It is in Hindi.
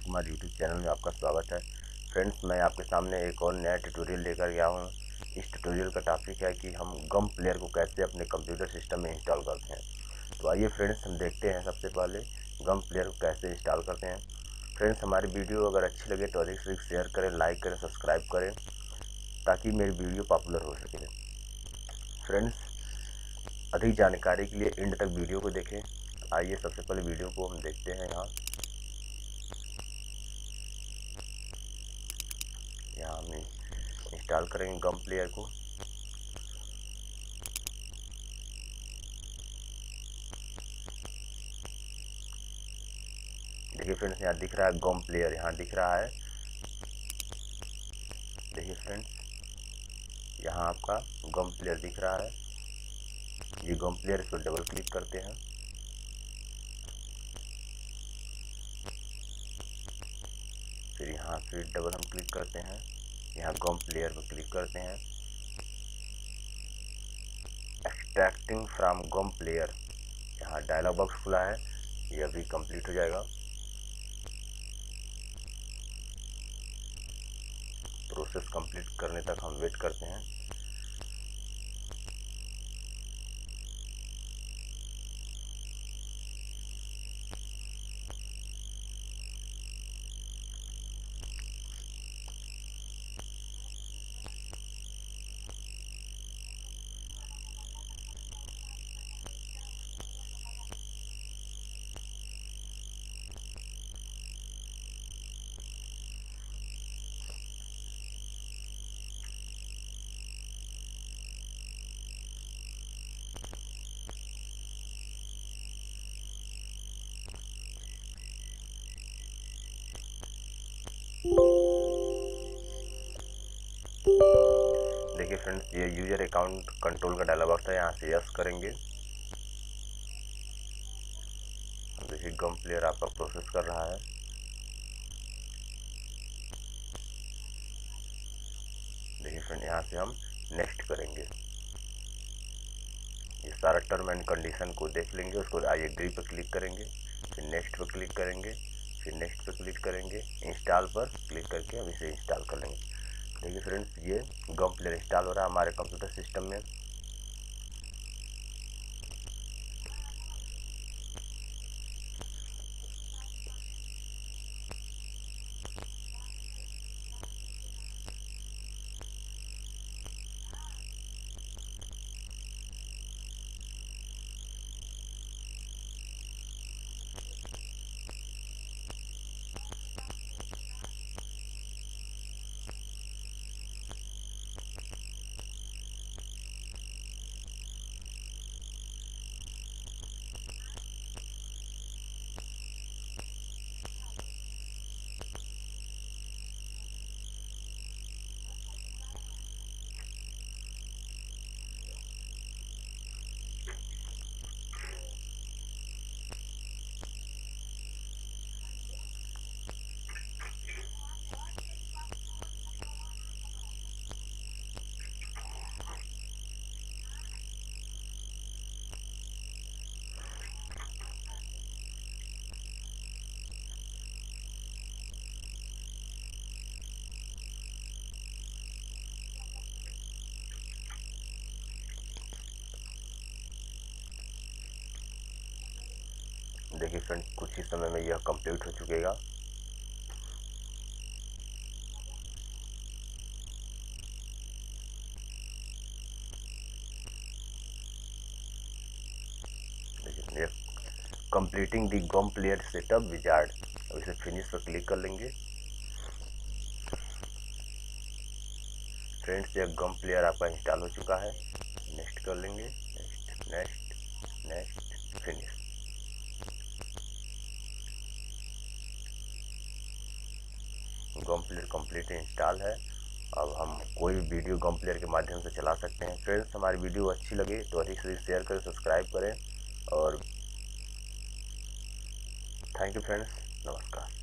हमारे यूट्यूब चैनल में आपका स्वागत है। फ्रेंड्स, मैं आपके सामने एक और नया ट्यूटोरियल लेकर गया हूँ। इस ट्यूटोरियल का टॉपिक है कि हम गम प्लेयर को कैसे अपने कंप्यूटर सिस्टम में इंस्टॉल करते हैं। तो आइए फ्रेंड्स, हम देखते हैं सबसे पहले गम प्लेयर को कैसे इंस्टॉल करते हैं। फ्रेंड्स, हमारी वीडियो अगर अच्छी लगे तो अधिक से अधिक शेयर करें, लाइक करें, सब्सक्राइब करें, ताकि मेरी वीडियो पॉपुलर हो सके। फ्रेंड्स, अधिक जानकारी के लिए एंड तक वीडियो को देखें। आइए सबसे पहले वीडियो को हम देखते हैं। यहाँ हम इंस्टॉल करेंगे गम प्लेयर को। देखिए फ्रेंड्स, यहाँ दिख रहा है गम प्लेयर, यहाँ दिख रहा है। देखिए फ्रेंड्स, यहाँ आपका गम प्लेयर दिख रहा है। ये गम प्लेयर, इस पर डबल क्लिक करते हैं। फिर यहाँ फिर डबल हम क्लिक करते हैं। यहाँ गम प्लेयर पर क्लिक करते हैं। एक्सट्रैक्टिंग फ्रॉम गम प्लेयर, यहाँ डायलॉग बॉक्स खुला है, ये अभी कंप्लीट हो जाएगा। प्रोसेस कंप्लीट करने तक हम वेट करते हैं। देखिए फ्रेंड्स, ये यूजर अकाउंट कंट्रोल का डायलॉग बॉक्स है, यहाँ से यस करेंगे। देखिए गम प्लेयर आपका प्रोसेस कर रहा है। देखिए फ्रेंड, यहाँ से हम नेक्स्ट करेंगे। ये सारा टर्म एंड कंडीशन को देख लेंगे। उसको आई एग्री पर क्लिक करेंगे, फिर नेक्स्ट पर क्लिक करेंगे, फिर नेक्स्ट पर क्लिक करेंगे, इंस्टॉल पर क्लिक करके हम इसे इंस्टॉल कर लेंगे। देखिए फ्रेंड्स, ये गम प्लेयर इंस्टॉल हो रहा है हमारे कंप्यूटर सिस्टम में। देखिए फ्रेंड्स, कुछ ही समय में यह कंप्लीट हो चुकेगा। देखिए completing the GOM Player setup wizard, अब इसे फिनिश पर क्लिक कर लेंगे। फ्रेंड्स, यह गम प्लेयर आपका इंस्टॉल हो चुका है। नेक्स्ट कर लेंगे, नेक्स्ट नेक्स्ट नेक्स्ट, फिनिश। गम प्लेयर कंप्लीट इंस्टॉल है। अब हम कोई भी वीडियो गम प्लेयर के माध्यम से चला सकते हैं। फ्रेंड्स, हमारी वीडियो अच्छी लगे तो अधिक से अधिक शेयर करें, सब्सक्राइब करें, और थैंक यू फ्रेंड्स, नमस्कार।